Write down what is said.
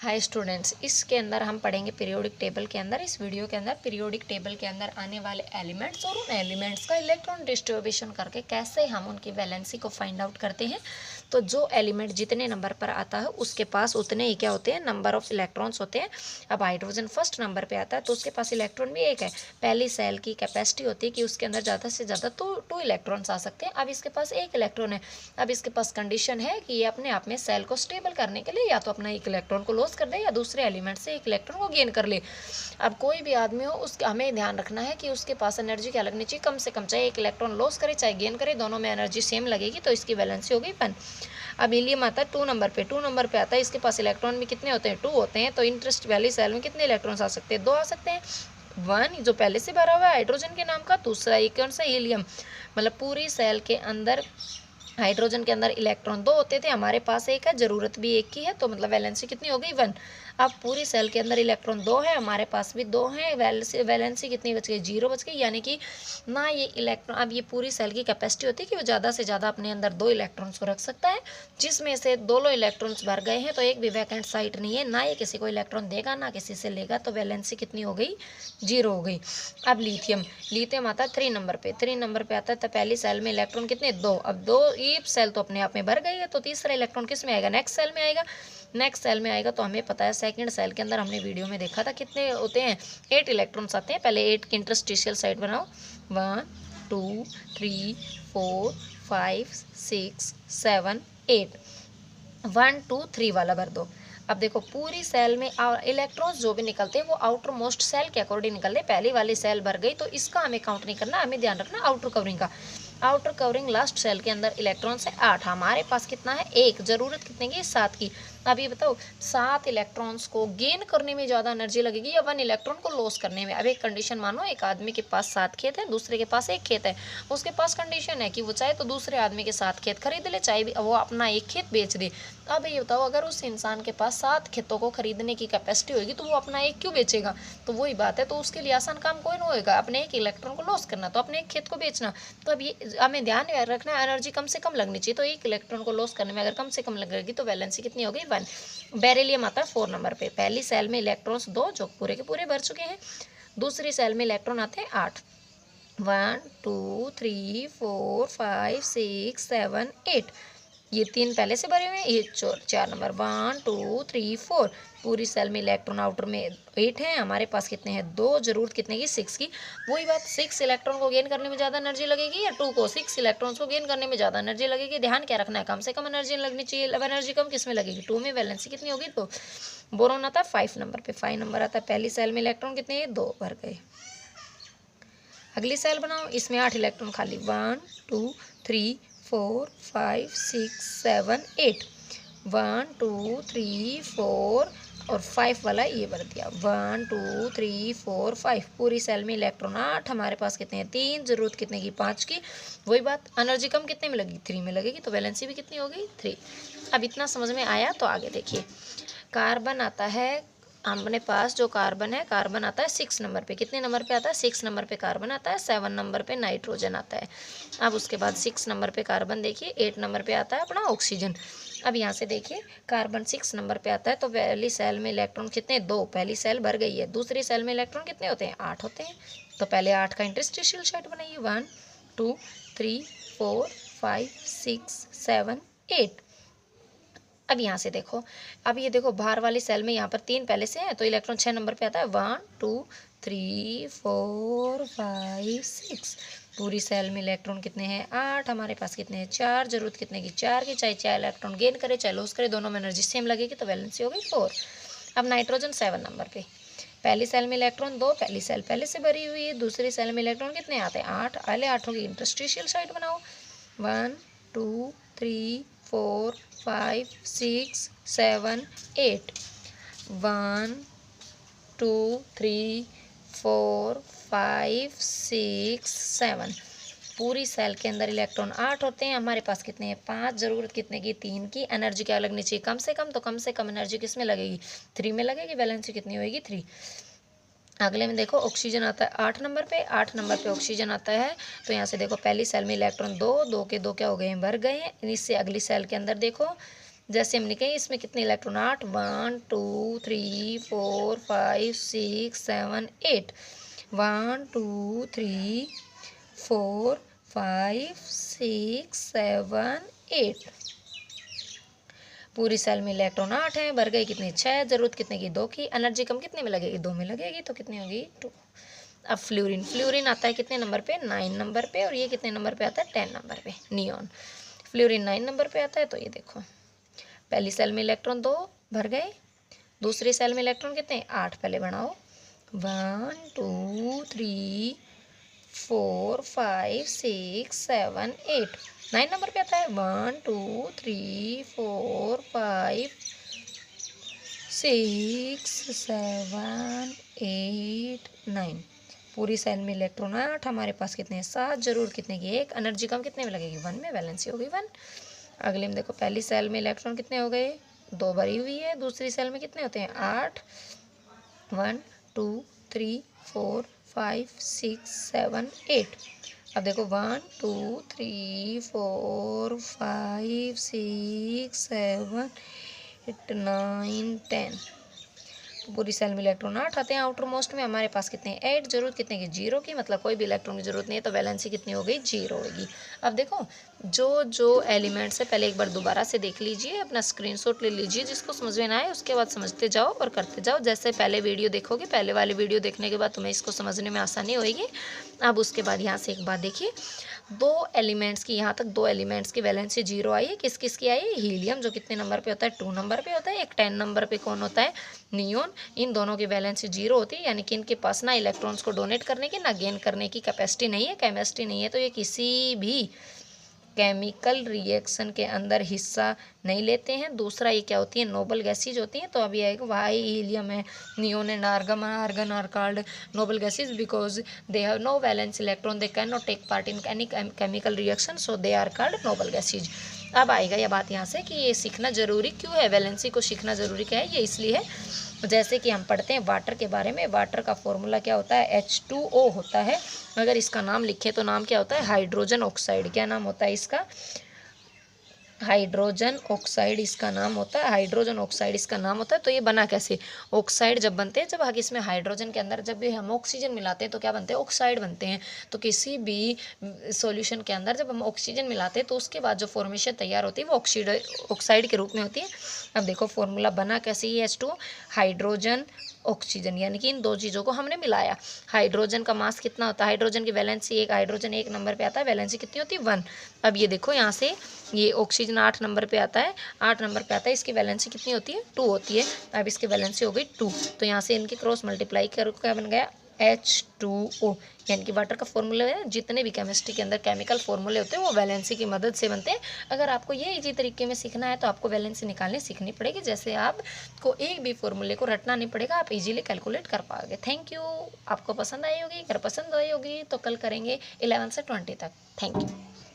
Hi students, इसके अंदर हम पढ़ेंगे पीरियोडिक टेबल के अंदर। इस वीडियो के अंदर पीरियोडिक टेबल के अंदर आने वाले एलिमेंट्स और उन एलिमेंट्स का इलेक्ट्रॉन डिस्ट्रीब्यूशन करके कैसे हम उनकी वैलेंसी को फाइंड आउट करते हैं। तो जो एलिमेंट जितने नंबर पर आता है उसके पास उतने ही क्या होते हैं, नंबर ऑफ इलेक्ट्रॉन्स होते हैं। अब हाइड्रोजन फर्स्ट नंबर पर आता है तो उसके पास इलेक्ट्रॉन भी एक है। पहली सेल की कैपेसिटी होती है कि उसके अंदर ज़्यादा से ज़्यादा टू इलेक्ट्रॉन्स आ सकते हैं। अब इसके पास एक इलेक्ट्रॉन है। अब इसके पास कंडीशन है कि ये अपने आप में सेल को स्टेबल करने के लिए या तो अपना एक इलेक्ट्रॉन को लॉस कर दे या दूसरे एलिमेंट से एक इलेक्ट्रॉन को गेन कर ले। अब कोई भी आदमी हो, उसका हमें ध्यान रखना है कि उसके पास एनर्जी क्या लगनी चाहिए, कम से कम, चाहे एक इलेक्ट्रॉन लॉस करे चाहे गेन करे, दोनों में एनर्जी सेम लगेगी, तो इसकी वैलेंसी हो गई 1। अब हीलियम आता है 2 नंबर पे आता है। इसके पास इलेक्ट्रॉन भी कितने होते हैं, 2 होते हैं। तो इंटरेस्ट वाली सेल में कितने इलेक्ट्रॉन्स आ सकते हैं, 2 आ सकते हैं। 1 जो पहले से भरा हुआ है हाइड्रोजन के नाम का, दूसरा एक कौन सा, हीलियम। मतलब पूरी सेल के अंदर हाइड्रोजन के अंदर इलेक्ट्रॉन 2 होते थे, हमारे पास एक है, जरूरत भी एक की है, तो मतलब वैलेंसी कितनी हो गई, 1। अब पूरी सेल के अंदर इलेक्ट्रॉन 2 है, हमारे पास भी 2 है, वैलेंसी कितनी बच गई, 0 बच गई। यानी कि ना ये इलेक्ट्रॉन, अब ये पूरी सेल की कैपेसिटी होती है कि वो ज़्यादा से ज़्यादा अपने अंदर 2 इलेक्ट्रॉन्स को रख सकता है, जिसमें से 2 इलेक्ट्रॉन्स भर गए हैं तो एक भी वैकेंट साइट नहीं है, ना ये किसी को इलेक्ट्रॉन देगा ना किसी से लेगा, तो वैलेंसी कितनी हो गई, 0 हो गई। अब लिथियम आता है 3 नंबर पे। 3 नंबर पे आता है तो पहली सेल में इलेक्ट्रॉन कितने, 2। अब 2 ये सेल तो अपने आप में भर गई है, तो तीसरा इलेक्ट्रॉन किस में आएगा, नेक्स्ट सेल में आएगा। नेक्स्ट सेल में आएगा तो हमें पता है सेकंड सेल के अंदर हमने वीडियो में देखा था कितने होते हैं, 8 इलेक्ट्रॉन्स आते हैं। पहले 8 की इंटरस्टिशियल साइड बनाओ, 1 2 3 4 5 6 7 8, 1 2 3 वाला भर दो। अब देखो पूरी सेल में इलेक्ट्रॉन्स जो भी निकलते हैं वो आउटर मोस्ट सेल के अकॉर्डिंग निकलते हैं। पहली वाली सेल भर गई तो इसका हमें काउंट नहीं करना, हमें ध्यान रखना आउटर कवरिंग का। आउटर कवरिंग लास्ट सेल के अंदर इलेक्ट्रॉन्स है 8, हमारे पास कितना है, 1, जरूरत कितने की, 7 की। अब ये बताओ 7 इलेक्ट्रॉन्स को गेन करने में ज़्यादा एनर्जी लगेगी या 1 इलेक्ट्रॉन को लॉस करने में। अब एक कंडीशन मानो, एक आदमी के पास 7 खेत है, दूसरे के पास 1 खेत है। उसके पास कंडीशन है कि वो चाहे तो दूसरे आदमी के 7 खेत खरीद ले, चाहे वो अपना 1 खेत बेच दे। अब ये बताओ अगर उस इंसान के पास 7 खेतों को खरीदने की कैपेसिटी होगी तो वो अपना 1 क्यों बेचेगा। तो वही बात है, तो उसके लिए आसान काम कोई नहीं होगा, अपने 1 इलेक्ट्रॉन को लॉस करना तो अपने 1 खेत को बेचना। तो अब ये हमें ध्यान रखना है, एनर्जी कम से कम लगनी चाहिए, तो 1 इलेक्ट्रॉन को लॉस करने में अगर कम से कम लगेगी तो वैलेंसी कितनी हो गई, 1। बेरिलियम आता है 4 नंबर पे। पहली सेल में इलेक्ट्रॉन्स 2 जो पूरे के पूरे भर चुके हैं, दूसरी सेल में इलेक्ट्रॉन आते हैं 8, 1 2 3 4 5 6 7 8। ये 3 पहले से भरे हुए हैं, ये 4 नंबर, 1 2 3 4। पूरी सेल में इलेक्ट्रॉन आउटर में 8 है, हमारे पास कितने हैं, 2, जरूरत कितने की, 6 की। वही बात, 6 इलेक्ट्रॉन को गेन करने में ज़्यादा एनर्जी लगेगी या 2 को, 6 इलेक्ट्रॉन्स को गेन करने में ज़्यादा एनर्जी लगेगी। ध्यान क्या रखना है, कम से कम एनर्जी लगनी चाहिए। अब एनर्जी कम किस में लगेगी, 2 में। वैलेंसी कितनी होगी, तो बोरोन आता है 5 नंबर पे। 5 नंबर आता है, पहली सेल में इलेक्ट्रॉन कितने हैं, 2 भर गए। अगली सेल बनाओ, इसमें 8 इलेक्ट्रॉन खाली, 1 2 3 4 5 6 7 8, 1 2 3 4 और 5 वाला ये भर दिया, 1 2 3 4 5। पूरी सेल में इलेक्ट्रॉन 8, हमारे पास कितने हैं, 3, जरूरत कितने की, 5 की। वही बात, एनर्जी कम कितने में लगेगी, 3 में लगेगी, तो वैलेंसी भी कितनी होगी, 3। अब इतना समझ में आया तो आगे देखिए। कार्बन आता है अपने पास, जो कार्बन है, कार्बन आता है 6 नंबर पे। कितने नंबर पे आता है, 6 नंबर पे कार्बन आता है, 7 नंबर पे नाइट्रोजन आता है। अब उसके बाद 6 नंबर पे कार्बन देखिए, 8 नंबर पे आता है अपना ऑक्सीजन। अब यहाँ से देखिए कार्बन 6 नंबर पे आता है तो पहली सेल में इलेक्ट्रॉन कितने, 2, पहली सेल भर गई है। दूसरी सेल में इलेक्ट्रॉन कितने होते हैं, 8 होते हैं। तो पहले 8 का इंटरस्टिशियल साइड बनाइए, 1 2 3 4 5 6 7 8। अब यहाँ से देखो, अब ये देखो बाहर वाली सेल में यहाँ पर 3 पहले से है तो इलेक्ट्रॉन 6 नंबर पे आता है, 1 2 3 4 5 6। पूरी सेल में इलेक्ट्रॉन कितने हैं, 8, हमारे पास कितने हैं, 4, जरूरत कितने की, 4 की। चाहे इलेक्ट्रॉन गेन करे चाहे लॉस करे, दोनों में एनर्जी सेम लगेगी, तो वैलेंसी हो गई 4। अब नाइट्रोजन 7 नंबर पे। पहली सेल में इलेक्ट्रॉन 2, पहली सेल पहले से भरी हुई है, दूसरी सेल में इलेक्ट्रॉन कितने आते हैं, 8। पहले 8 की इंटरस्टिशियल साइड बनाओ, 1 2 3 4 5 6 7 8, 1 2 3 4 5 6 7। पूरी सेल के अंदर इलेक्ट्रॉन 8 होते हैं, हमारे पास कितने हैं, 5, जरूरत कितने की, 3 की। एनर्जी क्या लगनी चाहिए, कम से कम, तो कम से कम एनर्जी किस में लगेगी, 3 में लगेगी। वैलेंसी कितनी होगी, 3। अगले में देखो ऑक्सीजन आता है 8 नंबर पे। 8 नंबर पे ऑक्सीजन आता है तो यहाँ से देखो पहली सेल में इलेक्ट्रॉन 2, 2 के 2 क्या हो गए हैं, भर गए हैं। इससे अगली सेल के अंदर देखो जैसे हम लिखें इसमें कितने इलेक्ट्रॉन 8, 1 2 3 4 5 6 7 8, 1 2 3 4 5 6 7 8। पूरी सेल में इलेक्ट्रॉन 8 है, भर गए कितने 6, जरूरत कितने की 2 की, एनर्जी कम कितने में लगेगी 2 में लगेगी, तो कितनी होगी 2। अब फ्लोरीन, फ्लोरीन आता है कितने नंबर पे 9 नंबर पे, और ये कितने नंबर पे आता है 10 नंबर पे। नियॉन फ्लोरीन 9 नंबर पे आता है। तो ये देखो पहली सेल में इलेक्ट्रॉन 2 भर गए, दूसरी सेल में इलेक्ट्रॉन कितने 8, पहले बनाओ 1 2 3 4 5 6 7 8, 9 नंबर पे आता है 1 2 3 4 5 6 7 8 9। पूरी सेल में इलेक्ट्रॉन 8, हमारे पास कितने हैं 7, जरूर कितने की 1, एनर्जी कम कितने में लगेगी 1 में, वैलेंसी होगी 1। अगले में देखो पहली सेल में इलेक्ट्रॉन कितने हो गए 2 भरी हुई है, दूसरी सेल में कितने होते हैं 8, 1 2 3 4 5 6 7 8। अब देखो 1 2 3 4 5 6 7 8 9 10। पूरी सेल में इलेक्ट्रॉन 8 आते हैं, आउटर मोस्ट में हमारे पास कितने हैं 8, जरूरत कितने की 0 की, मतलब कोई भी इलेक्ट्रॉन की जरूरत नहीं है, तो वैलेंसी कितनी हो गई 0 होगी। अब देखो जो जो एलिमेंट्स है पहले एक बार दोबारा से देख लीजिए, अपना स्क्रीनशॉट ले लीजिए, जिसको समझ में ना आए उसके बाद समझते जाओ और करते जाओ। जैसे पहले वीडियो देखोगे, पहले वाली वीडियो देखने के बाद तुम्हें इसको समझने में आसानी होगी। अब उसके बाद यहाँ से एक बात देखिए, दो एलिमेंट्स की, यहाँ तक दो एलिमेंट्स की वैलेंसी 0 आई है, किस किस की आई है हीलियम जो कितने नंबर पे होता है 2 नंबर पे होता है, एक 10 नंबर पे कौन होता है नियोन। इन दोनों की वैलेंसी 0 होती है, यानी कि इनके पास ना इलेक्ट्रॉन्स को डोनेट करने की ना गेन करने की कैपेसिटी नहीं है, केमिस्ट्री नहीं है, तो ये किसी भी केमिकल रिएक्शन के अंदर हिस्सा नहीं लेते हैं। दूसरा ये क्या होती है नोबल गैसेज होती हैं, तो अभी आएगा वाई हीलियम है, neon and argon are called noble gases because they have no valence electron, they can not take part in any chemical reaction, so they are called noble gases. अब आएगा यह बात यहाँ से कि ये सीखना जरूरी क्यों है, वैलेंसी को सीखना जरूरी क्या है, ये इसलिए है जैसे कि हम पढ़ते हैं वाटर के बारे में, वाटर का फॉर्मूला क्या होता है H2O होता है। अगर इसका नाम लिखें तो नाम क्या होता है हाइड्रोजन ऑक्साइड, क्या नाम होता है इसका हाइड्रोजन ऑक्साइड इसका नाम होता है, हाइड्रोजन ऑक्साइड इसका नाम होता है। तो ये बना कैसे, ऑक्साइड जब बनते हैं, जब आगे इसमें हाइड्रोजन के अंदर जब भी हम ऑक्सीजन मिलाते हैं तो क्या बनते हैं ऑक्साइड बनते हैं। तो किसी भी सॉल्यूशन के अंदर जब हम ऑक्सीजन मिलाते हैं तो उसके बाद जो फॉर्मेशन तैयार होती है वो ऑक्साइड के रूप में होती है। अब देखो फॉर्मूला बना कैसे, ये H2 हाइड्रोजन ऑक्सीजन, यानी कि इन दो चीज़ों को हमने मिलाया। हाइड्रोजन का मास कितना होता है, हाइड्रोजन की वैलेंसी एक, हाइड्रोजन 1 नंबर पे आता है, वैलेंसी कितनी होती है 1। अब ये देखो यहाँ से ये ऑक्सीजन 8 नंबर पे आता है, 8 नंबर पे आता है, इसकी वैलेंसी कितनी होती है 2 होती है। अब इसकी वैलेंसी हो गई 2, तो यहाँ से इनकी क्रॉस मल्टीप्लाई कर क्या बन गया H2O, यानी कि वाटर का फॉर्मूला है। जितने भी केमिस्ट्री के अंदर केमिकल फॉर्मूले होते हैं वो वैलेंसी की मदद से बनते हैं। अगर आपको ये इजी तरीके में सीखना है तो आपको वैलेंसी निकालनी सीखनी पड़ेगी, जैसे आपको एक भी फॉर्मूले को रटना नहीं पड़ेगा, आप इजीली कैलकुलेट कर पाओगे। थैंक यू, आपको पसंद आई होगी, अगर पसंद आई होगी तो कल करेंगे 11 से 20 तक। Thank you.